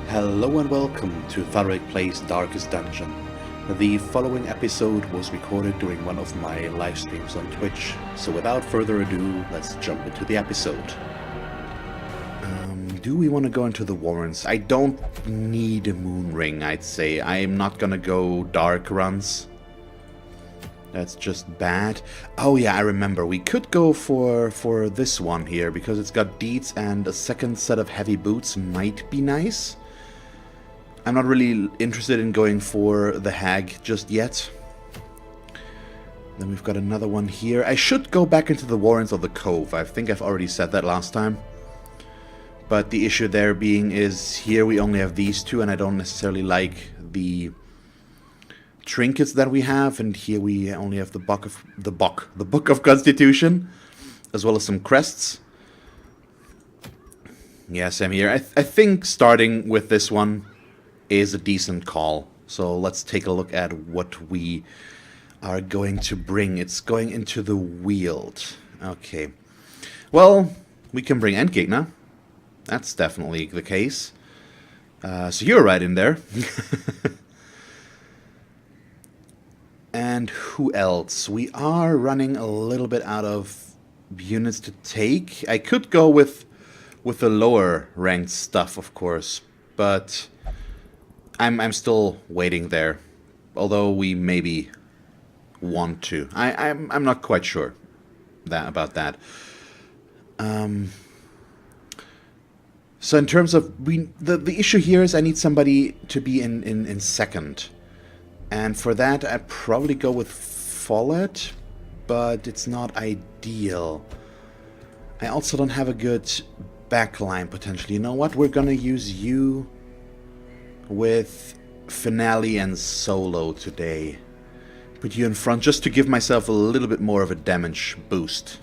Hello and welcome to Thalric Plays Darkest Dungeon. The following episode was recorded during one of my live streams on Twitch, so without further ado, let's jump into the episode. Do we want to go into the warrens? I don't need a moon ring, I'd say. I'm not gonna go dark runs. That's just bad. Oh yeah, I remember. We could go for this one here, because it's got deeds and a second set of heavy boots might be nice. I'm not really interested in going for the hag just yet. Then we've got another one here. I should go back into the warrens of the cove. I think I've already said that last time. But the issue there being is here we only have these two, and I don't necessarily like the trinkets that we have, and here we only have the book of Constitution, as well as some crests. Yeah, same here. I think starting with this one is a decent call. So let's take a look at what we are going to bring. It's going into the Weald. Okay. Well, we can bring Endgegner. That's definitely the case. So you're right in there. And who else? We are running a little bit out of units to take. I could go with the lower ranked stuff, of course, but I'm still waiting there. Although we maybe want to. I'm not quite sure about that. So in terms of the issue here is I need somebody to be in second. And for that, I'd probably go with flawed, but it's not ideal. I also don't have a good backline, potentially. You know what? We're gonna use you with finale and solo today. Put you in front just to give myself a little bit more of a damage boost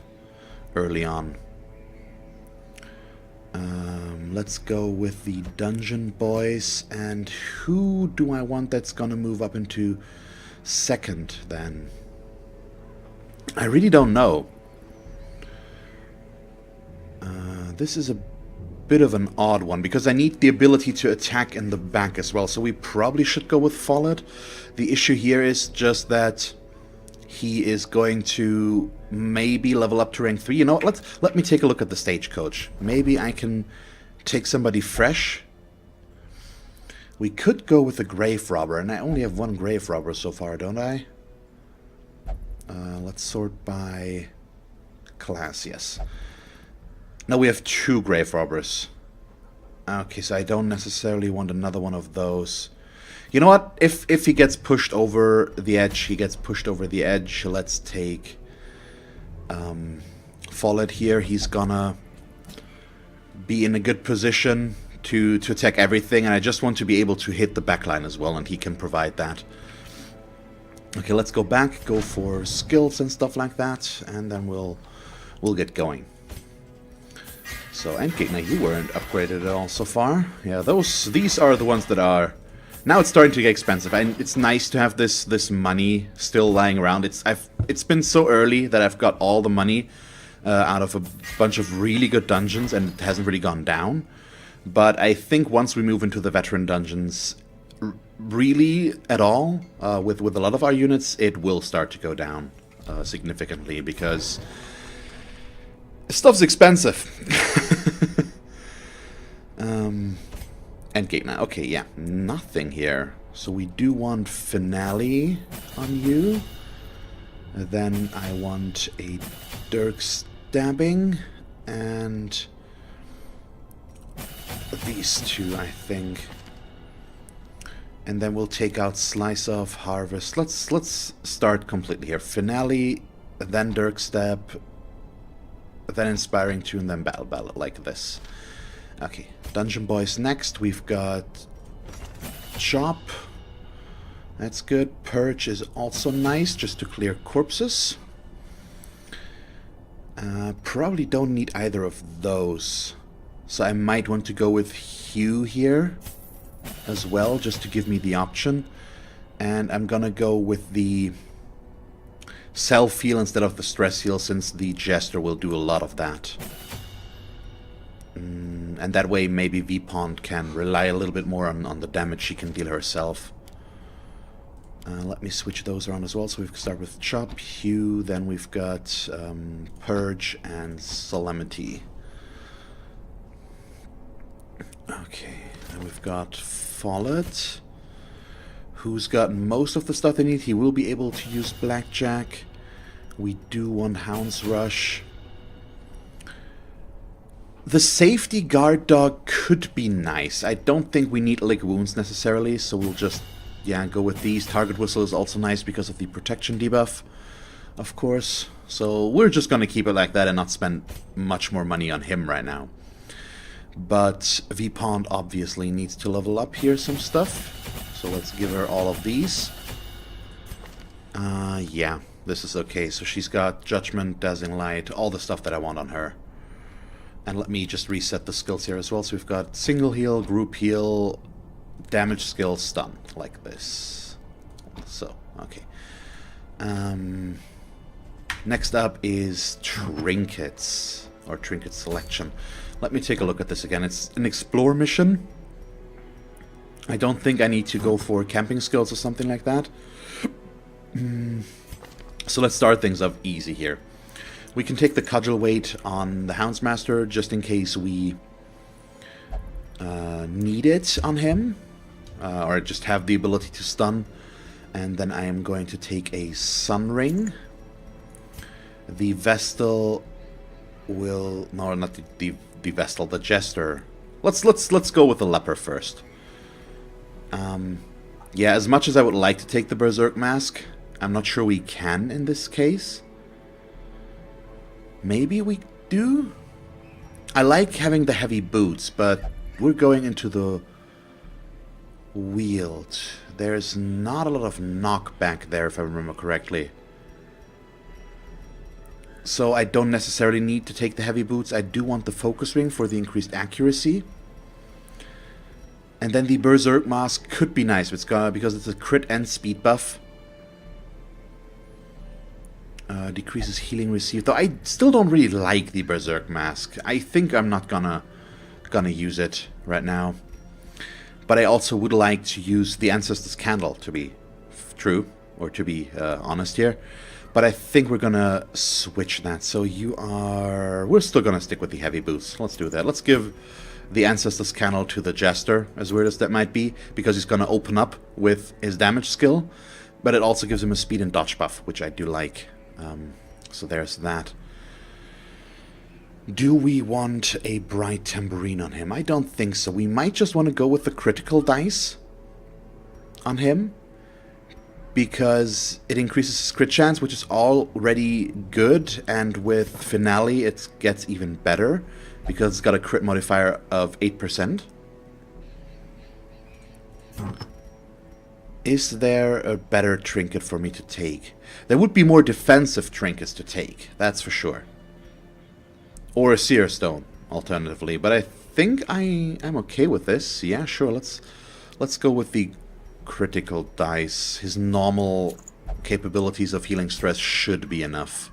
early on. Let's go with the dungeon boys. And who do I want that's gonna move up into second then? I really don't know. This is a bit of an odd one because I need the ability to attack in the back as well. So we probably should go with Followed. The issue here is just that he is going to maybe level up to rank 3. You know what? Let me take a look at the stagecoach. Maybe I can take somebody fresh. We could go with a grave robber, and I only have one grave robber so far, don't I? Let's sort by class, yes. No, we have 2 grave robbers. Okay, so I don't necessarily want another one of those. You know what? If he gets pushed over the edge, he gets pushed over the edge. Let's take Followed here. He's gonna be in a good position to attack everything, and I just want to be able to hit the backline as well, and he can provide that. Okay, let's go back, go for skills and stuff like that, and then we'll get going. So, Endgegner, you weren't upgraded at all so far. Yeah, these are the ones that are. Now it's starting to get expensive, and it's nice to have this money still lying around. It's been so early that I've got all the money out of a bunch of really good dungeons, and it hasn't really gone down. But I think once we move into the veteran dungeons, really at all, with a lot of our units, it will start to go down significantly because stuff's expensive. Endgegner. Okay, yeah, nothing here. So we do want finale on you. Then I want a dirk stabbing and these 2, I think. And then we'll take out slice of harvest. Let's start completely here. Finale, then dirk stab, then inspiring 2, and then battle ballad like this. Okay, dungeon boys next. We've got chop. That's good. Purge is also nice, just to clear corpses. Probably don't need either of those. So I might want to go with Hue here as well, just to give me the option. And I'm gonna go with the self-heal instead of the stress heal, since the Jester will do a lot of that. And that way maybe V-Pond can rely a little bit more on the damage she can deal herself. Let me switch those around as well. So we start with Chop, Hue, then we've got Purge and Solemnity. Okay, then we've got Follett, who's got most of the stuff they need. He will be able to use Blackjack. We do want Hound's Rush. The Safety Guard Dog could be nice. I don't think we need Lick Wounds necessarily, so we'll just, yeah, go with these. Target Whistle is also nice because of the protection debuff, of course. So we're just going to keep it like that and not spend much more money on him right now. But V-Pond obviously needs to level up here some stuff. So let's give her all of these. Yeah, this is okay. So she's got Judgment, Dazzling Light, all the stuff that I want on her. And let me just reset the skills here as well. So we've got Single Heal, Group Heal, Damage Skill, Stun, like this. So, okay. Next up is Trinkets, or Trinket Selection. Let me take a look at this again. It's an Explore mission. I don't think I need to go for camping skills or something like that. So let's start things off easy here. We can take the Cudgel weight on the Houndsmaster just in case we need it on him. Or just have the ability to stun. And then I am going to take a Sun Ring. The Vestal will... No, not the Vestal, the Jester. Let's go with the Leper first. Yeah, as much as I would like to take the Berserk Mask, I'm not sure we can in this case. Maybe we do? I like having the heavy boots, but we're going into the wield. There's not a lot of knockback there, if I remember correctly. So I don't necessarily need to take the heavy boots. I do want the focus ring for the increased accuracy. And then the Berserk Mask could be nice because it's a crit and speed buff. Decreases healing received. Though I still don't really like the Berserk Mask. I think I'm not gonna use it right now. But I also would like to use the Ancestor's Candle, to be true, or to be honest here. But I think we're gonna switch that. So we're still gonna stick with the heavy boots. Let's do that. Let's give the Ancestor's Candle to the Jester, as weird as that might be, because he's gonna open up with his damage skill. But it also gives him a speed and dodge buff, which I do like. So there's that. Do we want a Bright Tambourine on him? I don't think so. We might just want to go with the critical dice on him, because it increases his crit chance, which is already good, and with Finale it gets even better, because it's got a crit modifier of 8%. Is there a better trinket for me to take? There would be more defensive trinkets to take, that's for sure. Or a Seer Stone, alternatively. But I think I'm okay with this. Yeah, sure, let's go with the critical dice. His normal capabilities of healing stress should be enough.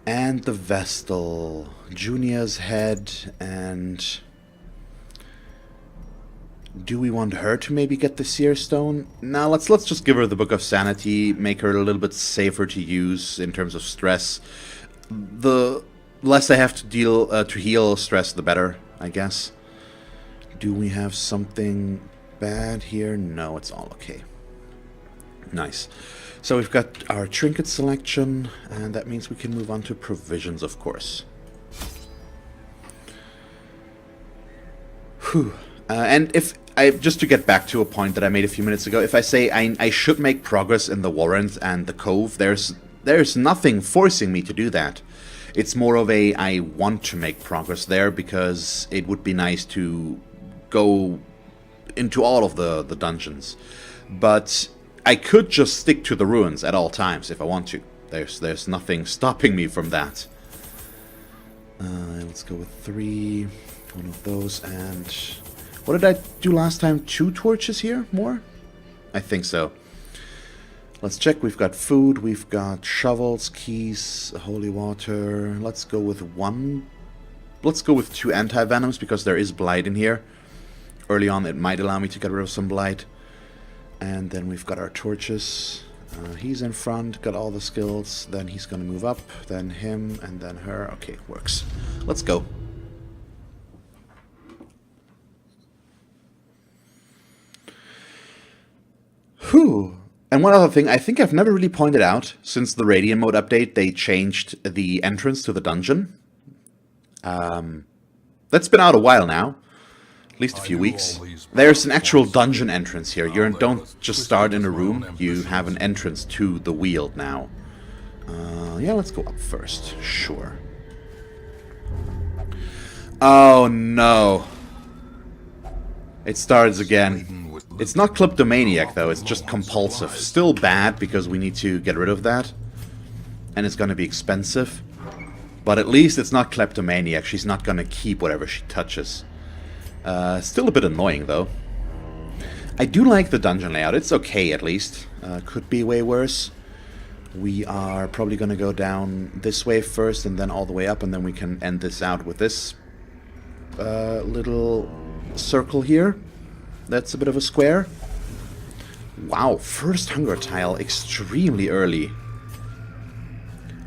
And the Vestal. Junia's head, and... do we want her to maybe get the Seer Stone? No, let's just give her the Book of Sanity, make her a little bit safer to use in terms of stress. The less I have to deal to heal stress, the better, I guess. Do we have something bad here? No, it's all okay. Nice. So we've got our trinket selection, and that means we can move on to provisions, of course. Whew. And just to get back to a point that I made a few minutes ago, if I say I should make progress in the Warrant and the Cove, there's nothing forcing me to do that. It's more of I want to make progress there, because it would be nice to go into all of the dungeons. But I could just stick to the ruins at all times if I want to. There's nothing stopping me from that. Let's go with 3, one of those, and... what did I do last time? 2 torches here? More? I think so. Let's check. We've got food, we've got shovels, keys, holy water. Let's go with 1 let's go with 2 anti-venoms, because there is blight in here. Early on, it might allow me to get rid of some blight. And then we've got our torches. He's in front, got all the skills. Then he's going to move up, then him, and then her. Okay, works. Let's go. Whew. And one other thing, I think I've never really pointed out, since the Radiant mode update, they changed the entrance to the dungeon. That's been out a while now. At least a few weeks. There's an actual dungeon entrance here. You don't just start in a room, you have an entrance to the Weald now. Yeah, let's go up first. Sure. Oh no. It starts again. It's not kleptomaniac though, it's just compulsive. Still bad because we need to get rid of that. And it's gonna be expensive. But at least it's not kleptomaniac. She's not gonna keep whatever she touches. Still a bit annoying though. I do like the dungeon layout. It's okay at least. Could be way worse. We are probably gonna go down this way first and then all the way up, and then we can end this out with this little circle here. That's a bit of a square. Wow, first hunger tile extremely early.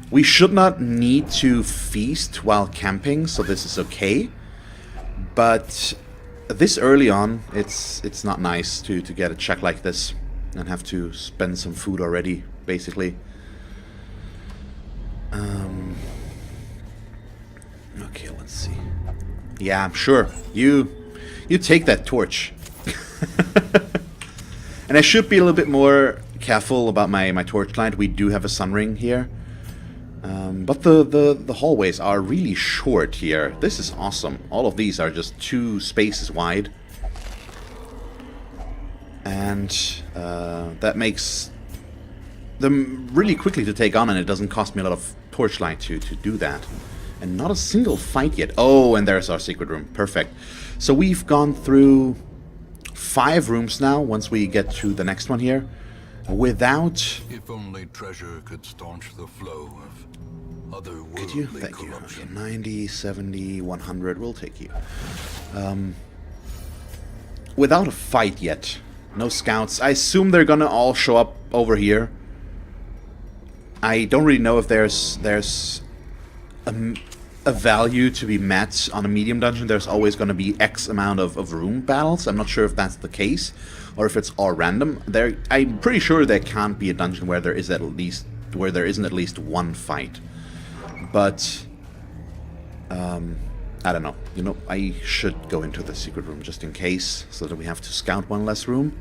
We should not need to feast while camping, so this is okay. But this early on, it's not nice to get a check like this and have to spend some food already, basically. Okay, let's see. Yeah, sure. You take that torch. And I should be a little bit more careful about my torch light. We do have a sun ring here. But the hallways are really short here. This is awesome. All of these are just 2 spaces wide. And that makes them really quickly to take on, and it doesn't cost me a lot of torchlight to do that. And not a single fight yet. Oh, and there's our secret room. Perfect. So we've gone through 5 rooms now, once we get to the next one here. Without... If only treasure could staunch the flow of otherworldly Could you? Thank you. Okay, 90, 70, 100. We'll take you. Without a fight yet. No scouts. I assume they're gonna all show up over here. I don't really know if there's a value to be met on a medium dungeon. There's always going to be X amount of room battles. I'm not sure if that's the case or if it's all random. I'm pretty sure there can't be a dungeon where there isn't at least one fight. But I don't know. You know, I should go into the secret room just in case, so that we have to scout one less room.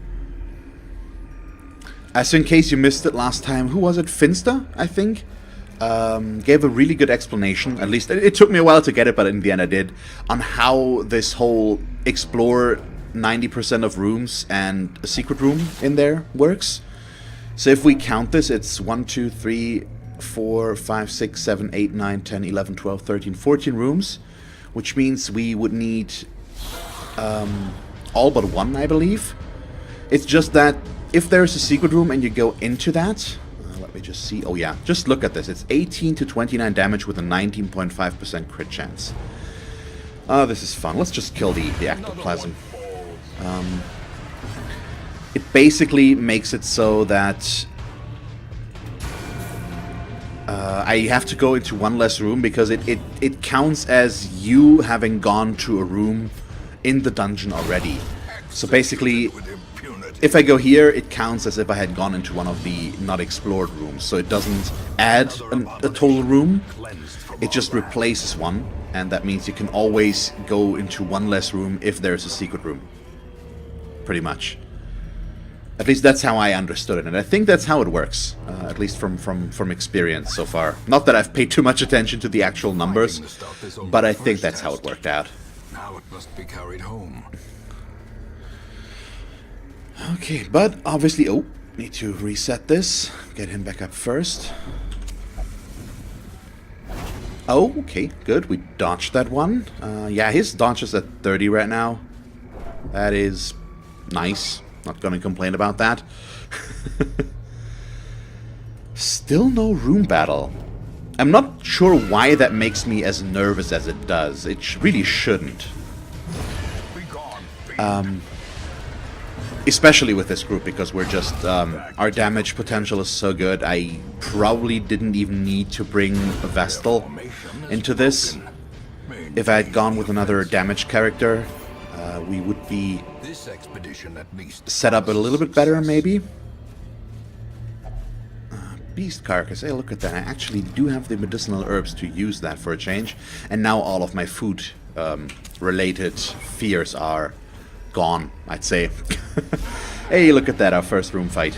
So in case you missed it last time, who was it? Finsta, I think? Gave a really good explanation, at least it took me a while to get it, but in the end I did, on how this whole explore 90% of rooms and a secret room in there works. So if we count this, it's 1, 2, 3, 4, 5, 6, 7, 8, 9, 10, 11, 12, 13, 14 rooms, which means we would need all but 1, I believe. It's just that if there's a secret room and you go into that, let me just see. Oh yeah, just look at this. It's 18 to 29 damage with a 19.5% crit chance. This is fun. Let's just kill the ectoplasm. It basically makes it so that I have to go into one less room because it counts as you having gone to a room in the dungeon already. So basically, if I go here, it counts as if I had gone into one of the not explored rooms. So it doesn't add a total room, it just replaces one. And that means you can always go into one less room if there's a secret room. Pretty much. At least that's how I understood it, and I think that's how it works, at least from experience so far. Not that I've paid too much attention to the actual numbers, but I think that's how it worked out. Now it must be carried home. Okay, but obviously... Oh, need to reset this. Get him back up first. Oh, okay, good. We dodged that one. Yeah, his dodge is at 30 right now. That is nice. Not gonna complain about that. Still no room battle. I'm not sure why that makes me as nervous as it does. It really shouldn't. Especially with this group, because we're just... our damage potential is so good. I probably didn't even need to bring a Vestal into this. If I had gone with another damage character, we would be set up a little bit better, maybe. Beast carcass. Hey, look at that. I actually do have the medicinal herbs to use that for a change. And now all of my food related fears are gone, I'd say. Hey, look at that, our first room fight.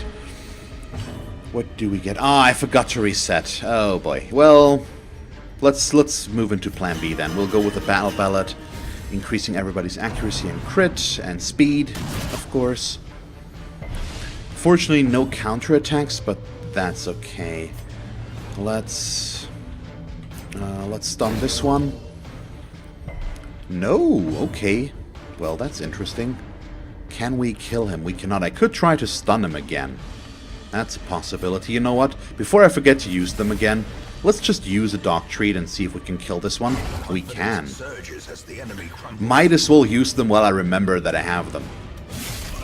What do we get? Ah, I forgot to reset. Oh boy. Well, let's move into plan B then. We'll go with the battle ballad, increasing everybody's accuracy and crit and speed, of course. Fortunately, no counterattacks, but that's okay. Let's stun this one. No, okay. Well, that's interesting. Can we kill him? We cannot. I could try to stun him again. That's a possibility. You know what? Before I forget to use them again, let's just use a dog treat and see if we can kill this one. We can. Might as well use them while I remember that I have them.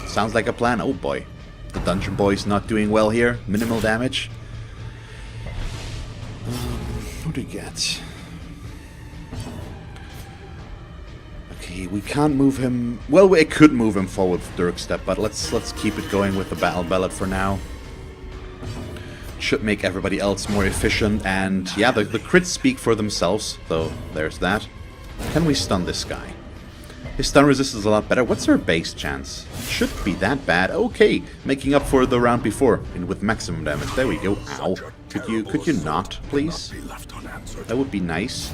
Sounds like a plan. Oh boy. The dungeon boy's not doing well here. Minimal damage. What do we get? Okay, we can't move him... Well, we could move him forward with Dirk Step, but let's keep it going with the battle ballad for now. Should make everybody else more efficient, and yeah, the crits speak for themselves, so there's that. Can we stun this guy? His stun resistance is a lot better. What's our base chance? Shouldn't be that bad. Okay, making up for the round before, and with maximum damage. There we go. Ow. Could you not, please? That would be nice.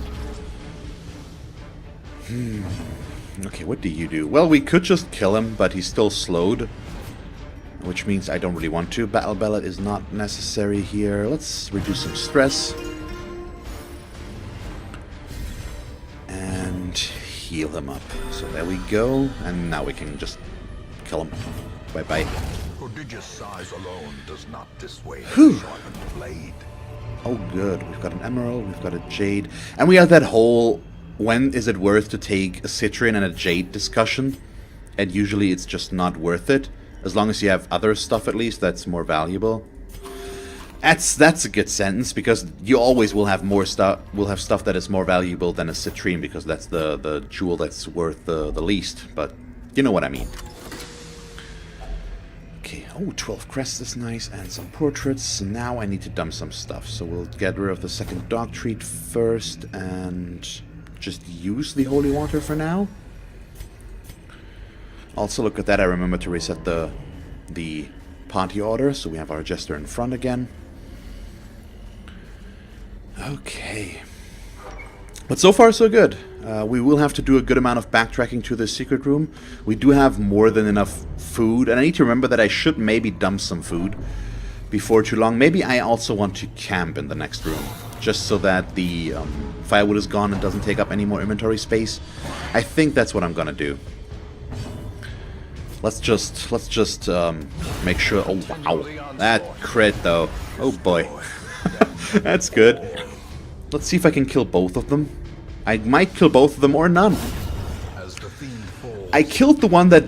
Okay, what do you do? Well, we could just kill him, but he's still slowed. Which means I don't really want to. Battle Ballad is not necessary here. Let's reduce some stress. And heal him up. So there we go. And now we can just kill him. Bye-bye. Prodigious size alone does not dissuade Whew. sharpened blade. Oh, good. We've got an emerald, we've got a jade. And we have that whole... When is it worth to take a citrine and a jade discussion? And usually it's just not worth it. As long as you have other stuff, at least, that's more valuable. That's a good sentence, because you always will have more stuff. Will have stuff that is more valuable than a citrine, because that's the jewel that's worth the least. But you know what I mean. Okay. Oh, 12 crests is nice, and some portraits. Now I need to dump some stuff, so we'll get rid of the second dog treat first, and just use the holy water for now. Also, look at that, I remember to reset the party order, so we have our jester in front again. Okay. But so far, so good. We will have to do a good amount of backtracking to the secret room. We do have more than enough food, and I need to remember that I should maybe dump some food before too long. Maybe I also want to camp in the next room, just so that the firewood is gone and doesn't take up any more inventory space. I think that's what I'm gonna do. Let's just make sure. Oh wow, that crit though. Oh boy, that's good. Let's see if I can kill both of them. I might kill both of them or none. I killed the one that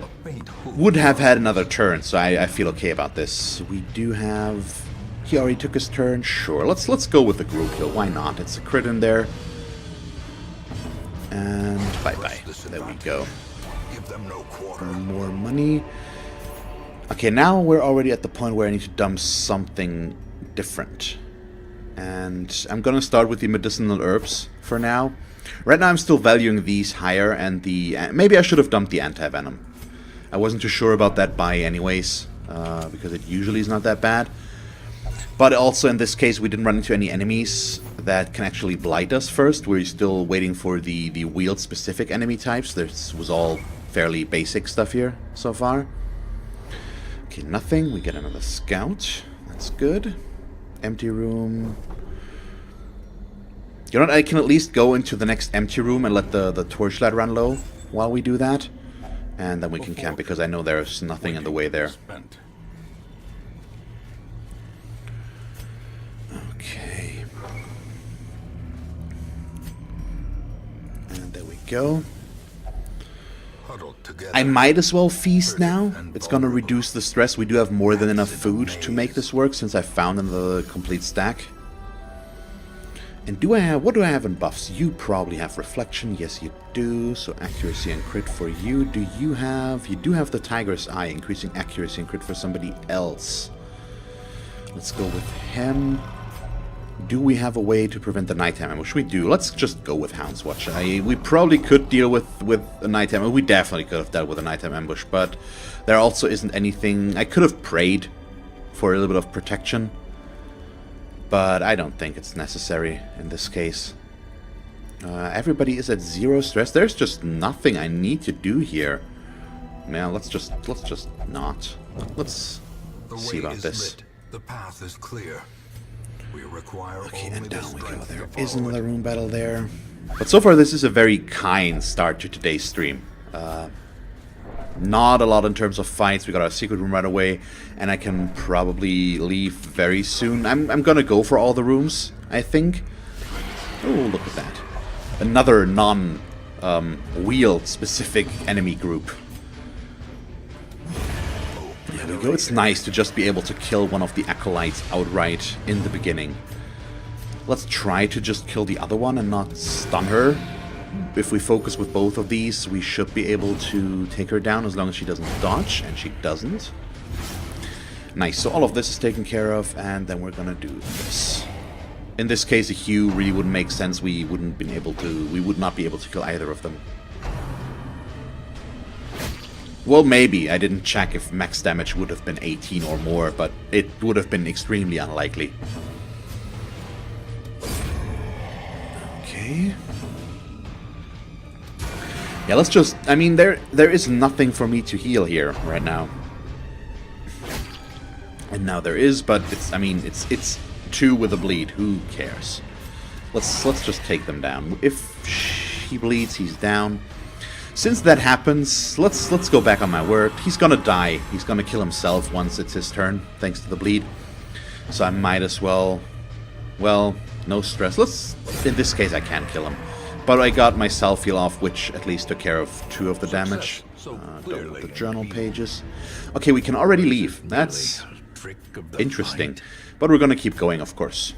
would have had another turn, so I feel okay about this. We do have. He already took his turn. Sure, let's go with the crowquill. Why not? It's a crit in there. And bye bye. There we go. More money. Okay, now we're already at the point where I need to dump something different. And I'm gonna start with the medicinal herbs for now. Right now I'm still valuing these higher, and the... maybe I should have dumped the anti-venom. I wasn't too sure about that buy anyways, because it usually is not that bad. But also in this case we didn't run into any enemies that can actually blight us first. We're still waiting for the wield specific enemy types. This was all fairly basic stuff here so far. Okay, nothing. We get another scout. That's good. Empty room. You know what? I can at least go into the next empty room and let the torchlight run low while we do that. And then we can camp, because I know there's nothing in the way there. Okay. go. Huddled together. I might as well feast now. It's gonna reduce the stress. We do have more than enough food to make this work since I found in the complete stack. And what do I have in buffs? You probably have reflection. Yes, you do. So accuracy and crit for you. You do have the Tiger's Eye, increasing accuracy and crit for somebody else. Let's go with him. Do we have a way to prevent the nighttime ambush? We do. Let's just go with Hound's Watch. We probably could deal with a nighttime. We definitely could have dealt with a nighttime ambush, but there also isn't anything. I could have prayed for a little bit of protection, but I don't think it's necessary in this case. Everybody is at 0 stress. There's just nothing I need to do here. Now let's just not. Let's see about this. The path is clear. We require Okay, only and down we go. strength There to is follow another it. rune battle there. But so far, this is a very kind start to today's stream. Not a lot in terms of fights. We got our secret room right away, and I can probably leave very soon. I'm gonna go for all the rooms, I think. Oh, look at that. Another non-wheel specific enemy group. There we go. It's nice to just be able to kill one of the acolytes outright in the beginning. Let's try to just kill the other one and not stun her. If we focus with both of these, we should be able to take her down as long as she doesn't dodge, and she doesn't. Nice, so all of this is taken care of, and then we're gonna do this. In this case, a Hue really wouldn't make sense. We would not be able to kill either of them. Well, maybe. I didn't check if max damage would have been 18 or more, but it would have been extremely unlikely. Okay. Yeah, let's just... I mean, there is nothing for me to heal here right now. And now there is, but it's... I mean, it's 2 with a bleed. Who cares? Let's just take them down. If he bleeds, he's down. Since that happens, let's go back on my word. He's gonna die. He's gonna kill himself once it's his turn, thanks to the bleed. So I might as well... Well, no stress. In this case, I can kill him. But I got my self-heal off, which at least took care of 2 of the damage. Don't with the journal pages. Okay, we can already leave. That's interesting. But we're gonna keep going, of course.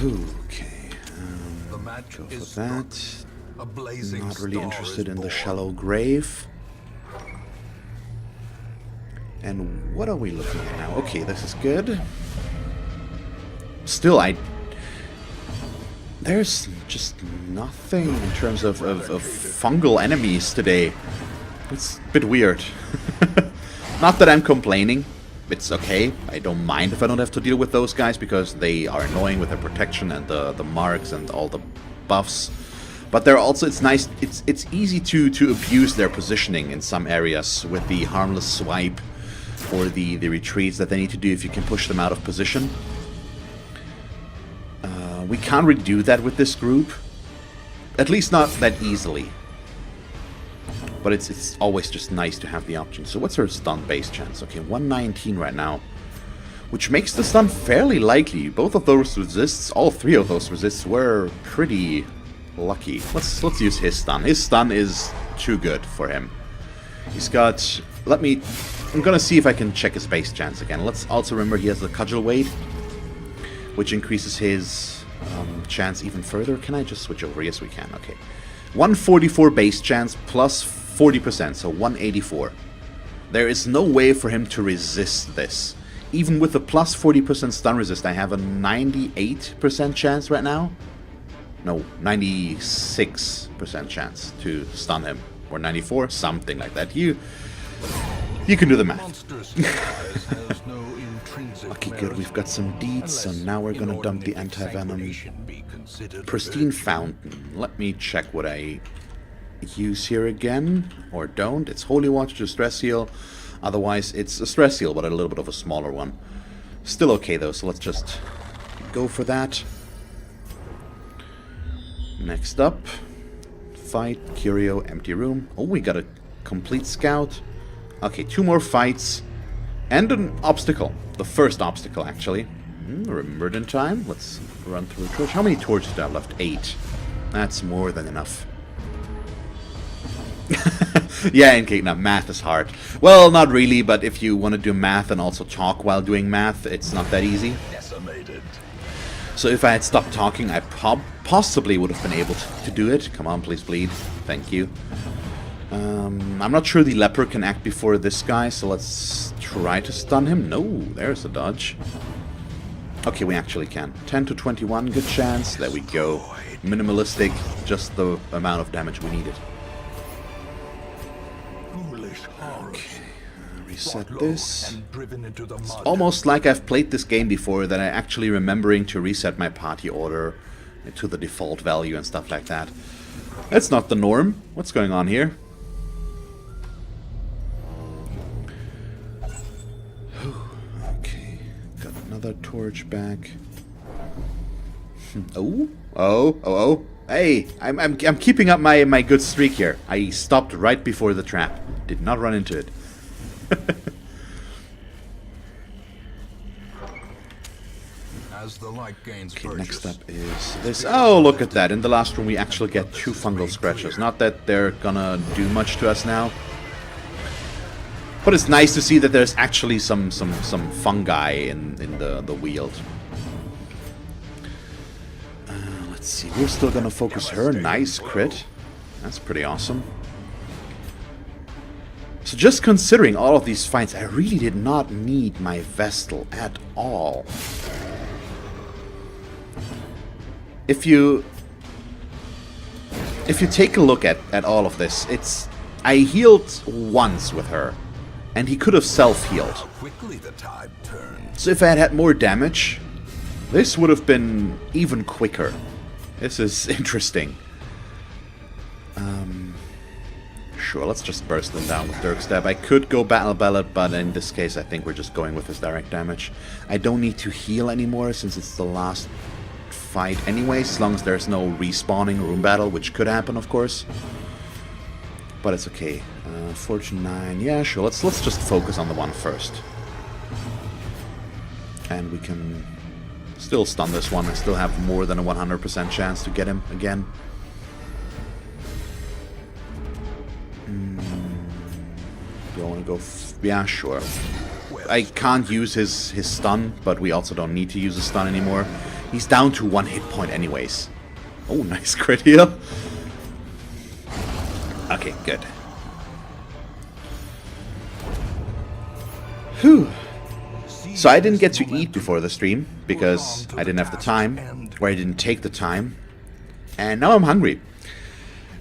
Okay, go for that. Not really interested in the shallow grave. And what are we looking at now? Okay, this is good. Still, there's just nothing in terms of fungal enemies today. It's a bit weird. Not that I'm complaining. It's okay. I don't mind if I don't have to deal with those guys because they are annoying with their protection and the marks and all the buffs. But they're also, it's nice, it's easy to abuse their positioning in some areas with the harmless swipe or the retreats that they need to do if you can push them out of position. We can't really do that with this group. At least not that easily. But it's always just nice to have the option. So what's her stun base chance? Okay, 119 right now. Which makes the stun fairly likely. Both of those resists, all 3 of those resists were pretty lucky. Let's use his stun. His stun is too good for him. He's got... I'm gonna see if I can check his base chance again. Let's also remember he has the cudgel weight, which increases his chance even further. Can I just switch over? Yes, we can. Okay. 144 base chance plus 40%, so 184. There is no way for him to resist this. Even with the plus 40% stun resist, I have a 98% chance right now. No, 96% chance to stun him. Or 94, something like that. You can do the math. Okay, good. We've got some deeds, so now we're gonna dump the anti-venom. Pristine Fountain. Let me check what I use here again, or don't. It's Holy Water to stress heal. Otherwise, it's a stress heal, but a little bit of a smaller one. Still okay, though, so let's just go for that. Next up, fight, curio, empty room. Oh, we got a complete scout. Okay, 2 more fights. And an obstacle. The first obstacle, actually. Remembered in time. Let's run through a torch. How many torches do I have left? 8. That's more than enough. Yeah, in case, now math is hard. Well, not really, but if you want to do math and also talk while doing math, it's not that easy. Decimated. So if I had stopped talking, I possibly would have been able to do it. Come on, please bleed. Thank you. I'm not sure the leper can act before this guy, so let's try to stun him. No, there's a dodge. Okay, we actually can. 10 to 21, good chance. There we go. Minimalistic, just the amount of damage we needed. Okay, reset this. It's almost like I've played this game before, that I actually remembering to reset my party order to the default value and stuff like that. That's not the norm. What's going on here? Okay, got another torch back. Oh. Hey, I'm keeping up my good streak here. I stopped right before the trap. Did not run into it. As the light gains Okay, purchase, next up is this. Oh, look at that. In the last room we actually get 2 fungal scratches. Not that they're gonna do much to us now. But it's nice to see that there's actually some fungi in the wield. Let's see. We're still gonna focus her. Nice crit. That's pretty awesome. So just considering all of these fights, I really did not need my Vestal at all. If you take a look at all of this, I healed once with her, and he could have self-healed. quickly the tide turns. So if I had had more damage, this would have been even quicker. This is interesting. Sure, let's just burst them down with Dirk Stab. I could go Battle Ballad, but in this case I think we're just going with his direct damage. I don't need to heal anymore since it's the last fight anyway, as long as there's no respawning room battle, which could happen, of course. But it's okay. Fortune 9, yeah, sure. Let's just focus on the one first. And we can still stun this one. I still have more than a 100% chance to get him again. Do I want to go? Yeah, sure. I can't use his stun, but we also don't need to use a stun anymore. He's down to 1 hit point anyways. Oh, nice crit heal. Okay, good. Whew. So I didn't get to eat before the stream because I didn't have the time, or I didn't take the time, and now I'm hungry.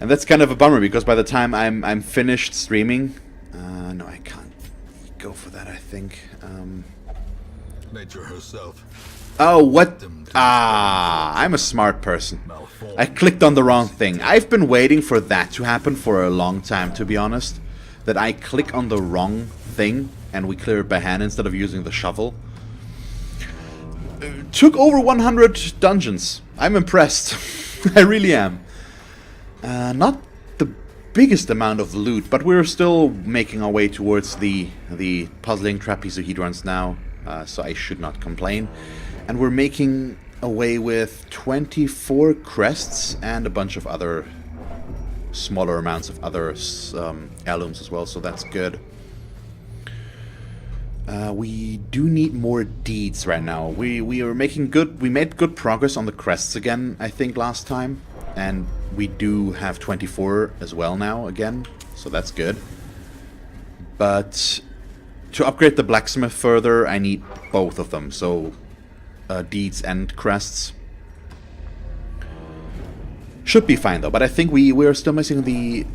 And that's kind of a bummer because by the time I'm finished streaming, no, I can't go for that. I think. Nature herself. Oh, what? I'm a smart person. I clicked on the wrong thing. I've been waiting for that to happen for a long time, to be honest. That I click on the wrong thing and we clear it by hand instead of using the shovel. Took over 100 dungeons. I'm impressed. I really am. Not the biggest amount of loot, but we're still making our way towards the puzzling trapezohedrons now, so I should not complain. And we're making away with 24 crests and a bunch of other smaller amounts of other heirlooms as well, so that's good. We do need more deeds right now. We are making good. We made good progress on the crests again, I think, last time, and we do have 24 as well now again, so that's good. But to upgrade the blacksmith further, I need both of them. So deeds and crests should be fine though. But I think we are still missing the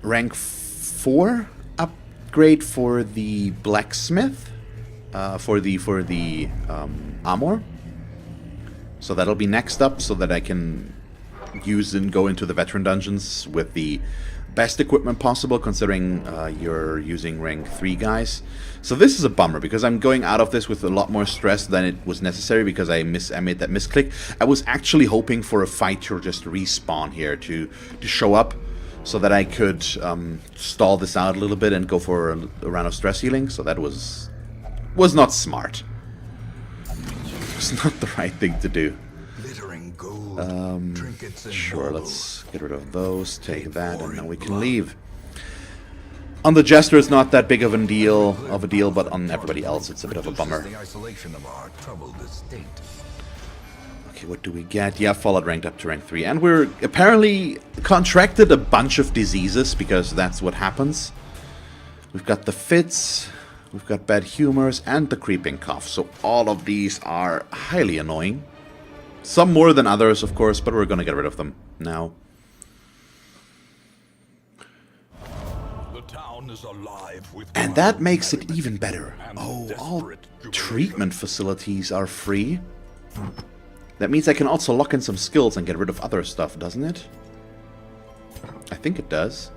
rank 4 upgrade for the blacksmith, for the armor. So that'll be next up, so that I can use and go into the veteran dungeons with the best equipment possible, considering you're using rank 3 guys. So this is a bummer, because I'm going out of this with a lot more stress than it was necessary, because I made that misclick. I was actually hoping for a fight to just respawn here, to show up, so that I could stall this out a little bit and go for a round of stress healing. So that was not smart. It's not the right thing to do. Glittering gold, trinkets and Sure, baubles. let's get rid of those, take that, and now we can leave. On the Jester, it's not that big of a deal, but on everybody else, it's a bit of a bummer. The isolation of our troubled estate. Okay, what do we get? Yeah, Fallout ranked up to rank 3. And we're apparently contracted a bunch of diseases, because that's what happens. We've got the fits, we've got bad humors, and the creeping cough. So all of these are highly annoying. Some more than others, of course, but we're going to get rid of them now. The town is alive with And that makes it even better. Oh, all treatment facilities are free. That means I can also lock in some skills and get rid of other stuff, doesn't it? I think it does.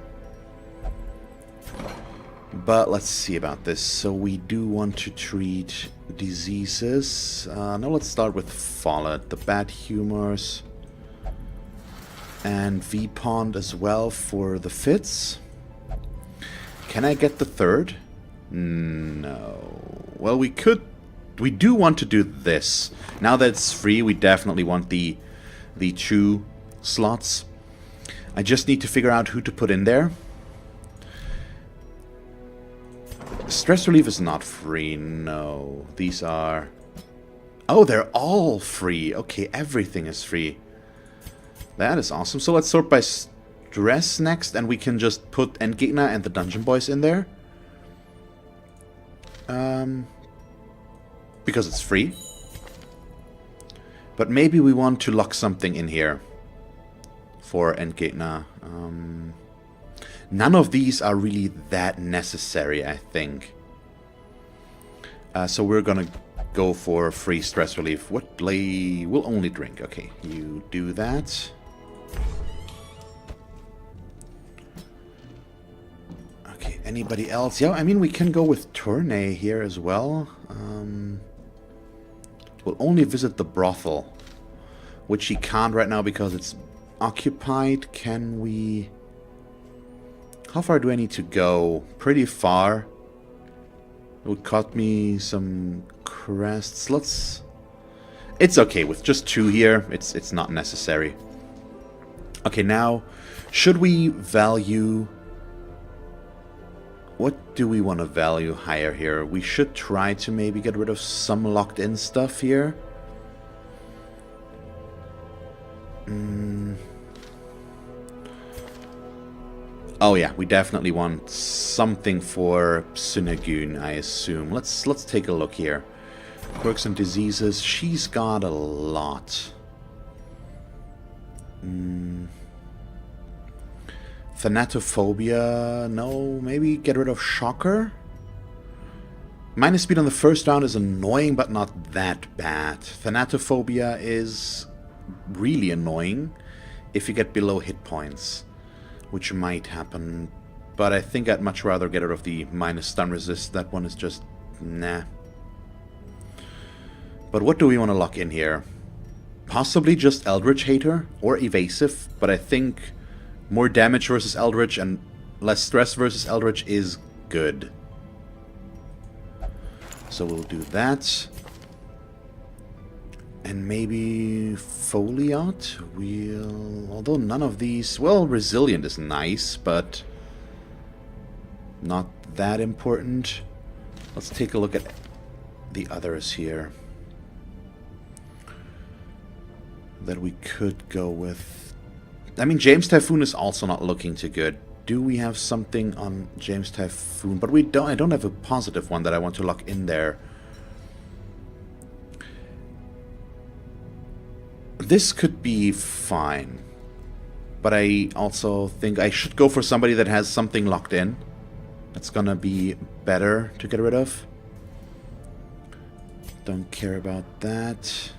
But let's see about this. So we do want to treat diseases. Now let's start with Fallout. The bad humors. And V-Pond as well for the fits. Can I get the third? No. Well, we could. We do want to do this. Now that it's free, we definitely want the 2 slots. I just need to figure out who to put in there. Stress relief is not free, no. These are... Oh, they're all free. Okay, everything is free. That is awesome. So let's sort by stress next, and we can just put Endgegner and the Dungeon Boys in there. Because it's free. But maybe we want to lock something in here for Endgegner. None of these are really that necessary, I think. So we're gonna go for free stress relief. What play? We'll only drink. Okay, you do that. Okay, anybody else? Yeah, I mean, we can go with Tournay here as well. We'll only visit the brothel, which he can't right now because it's occupied. Can we... How far do I need to go? Pretty far. It would cut me some crests. Let's... It's okay with just 2 here. It's not necessary. Okay, now, should we value... What do we want to value higher here? We should try to maybe get rid of some locked-in stuff here. Oh yeah, we definitely want something for Synagoon, I assume. Let's take a look here. Quirks and diseases. She's got a lot. Thanatophobia. No, maybe get rid of Shocker. Minus speed on the first round is annoying, but not that bad. Thanatophobia is really annoying if you get below hit points, which might happen. But I think I'd much rather get rid of the minus stun resist. That one is just... nah. But what do we want to lock in here? Possibly just Eldritch Hater or Evasive, but I think more damage versus Eldritch and less stress versus Eldritch is good. So we'll do that. And maybe Foliot? We'll... Although none of these... Well, Resilient is nice, but not that important. Let's take a look at the others here that we could go with. I mean, James Typhoon is also not looking too good. Do we have something on James Typhoon? But we don't. I don't have a positive one that I want to lock in there. This could be fine. But I also think I should go for somebody that has something locked in. That's gonna be better to get rid of. Don't care about that.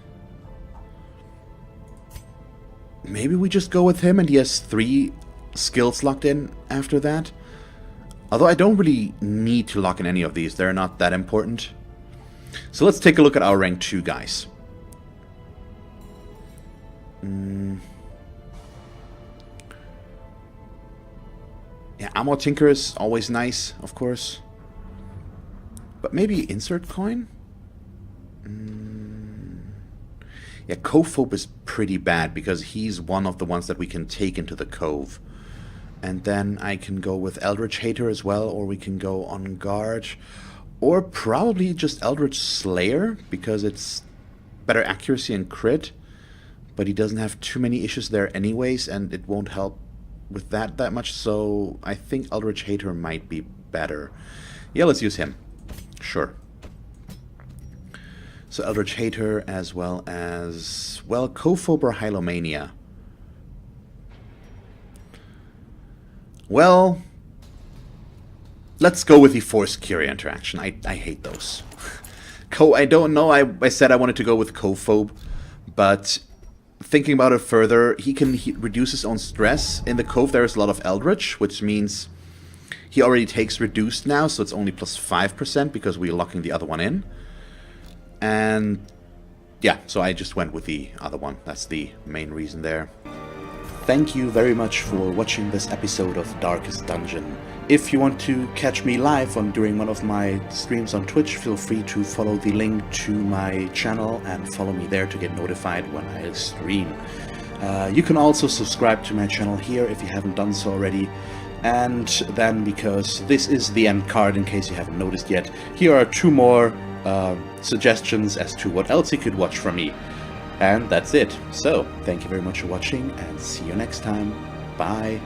Maybe we just go with him and he has 3 skills locked in after that. Although I don't really need to lock in any of these. They're not that important. So let's take a look at our rank 2 guys. Yeah, Ammo Tinker is always nice, of course. But maybe insert coin? Yeah, Cove is pretty bad because he's one of the ones that we can take into the Cove. And then I can go with Eldritch Hater as well, or we can go on guard. Or probably just Eldritch Slayer, because it's better accuracy and crit. But he doesn't have too many issues there anyways, and it won't help with that much. So I think Eldritch Hater might be better. Yeah, let's use him. Sure. So Eldritch Hater as well as, well, Cophobe or Hylomania. Well, let's go with the Force Curia interaction. I hate those. I don't know, I said I wanted to go with Cophobe, but thinking about it further, he reduce his own stress. In the Cove there is a lot of Eldritch, which means he already takes reduced now, so it's only plus 5% because we're locking the other one in. And yeah, so I just went with the other one. That's the main reason there. Thank you very much for watching this episode of Darkest Dungeon. If you want to catch me live during one of my streams on Twitch, feel free to follow the link to my channel and follow me there to get notified when I stream. You can also subscribe to my channel here if you haven't done so already. And then, because this is the end card in case you haven't noticed yet, here are 2 more suggestions as to what else you could watch from me. And that's it. So, thank you very much for watching, and see you next time. Bye.